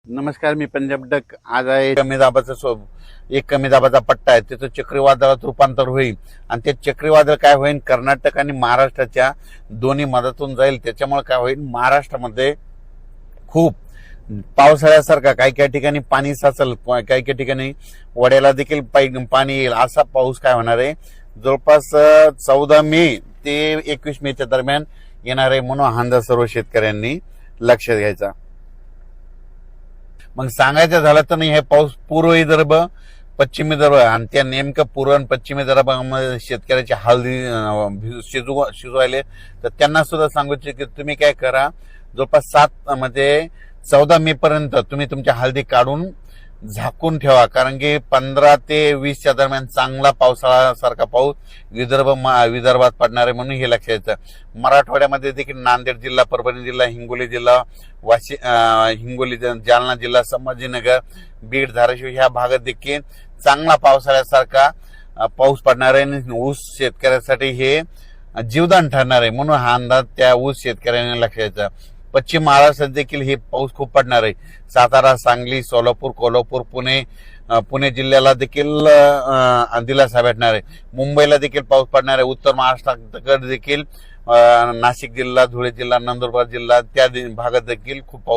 नमस्कार, मी पंजाब डक. आज आहे एक कमी दाबाचा पट्टा आहे, त्याचं चक्रीवादळात रूपांतर होईल आणि ते चक्रीवादळ काय होईल, कर्नाटक आणि महाराष्ट्राच्या दोन्ही मधातून जाईल. त्याच्यामुळे काय होईल, महाराष्ट्रामध्ये खूप पावसाळ्यासारखा काही काही ठिकाणी पाणी साचल, काही काही ठिकाणी वड्याला देखील पाणी येईल. असा पाऊस काय होणार आहे, जवळपास 14 मे ते 21 मेच्या दरम्यान येणार आहे. म्हणून हा सर्व शेतकऱ्यांनी लक्षात घ्यायचा. मग सांगायचं झालं तर नाही, हे पाऊस पूर्व विदर्भ, पश्चिम विदर्भ आणि त्या नेमकं पूर्व आणि पश्चिम विदर्भामध्ये शेतकऱ्याचे हळदी शिजवायले, तर त्यांना सुद्धा सांगू की तुम्ही काय करा, जवळपास 14 मे पर्यंत तुम्ही तुमच्या हळदी काढून झाकून ठेवा. कारण की 15 ते 20च्या दरम्यान चांगला पावसाळ्यासारखा पाऊस विदर्भात पडणार आहे. म्हणून हे लक्षात घ्यायचं. मराठवाड्यामध्ये देखील नांदेड जिल्हा, परभणी जिल्हा, हिंगोली जिल्हा, जालना जिल्हा, संभाजीनगर, बीड, धाराशिव ह्या भागात देखील चांगला पावसाळ्यासारखा पाऊस पडणार आहे. आणि ऊस शेतकऱ्यासाठी हे जीवदान ठरणार आहे. म्हणून हा अंदाज त्या ऊस शेतकऱ्यांनी लक्षात घ्यायचा. पश्चिम महाराष्ट्रात देखील हे पाऊस खूप पडणार आहे. सातारा, सांगली, सोलापूर, कोल्हापूर, पुणे जिल्ह्याला देखील दिलासा भेटणार आहे. मुंबईला देखील पाऊस पडणार आहे. उत्तर महाराष्ट्राकडे देखील नाशिक जिल्हा, धुळे जिल्हा, नंदुरबार जिल्हा त्या भागात देखील खूप पाऊस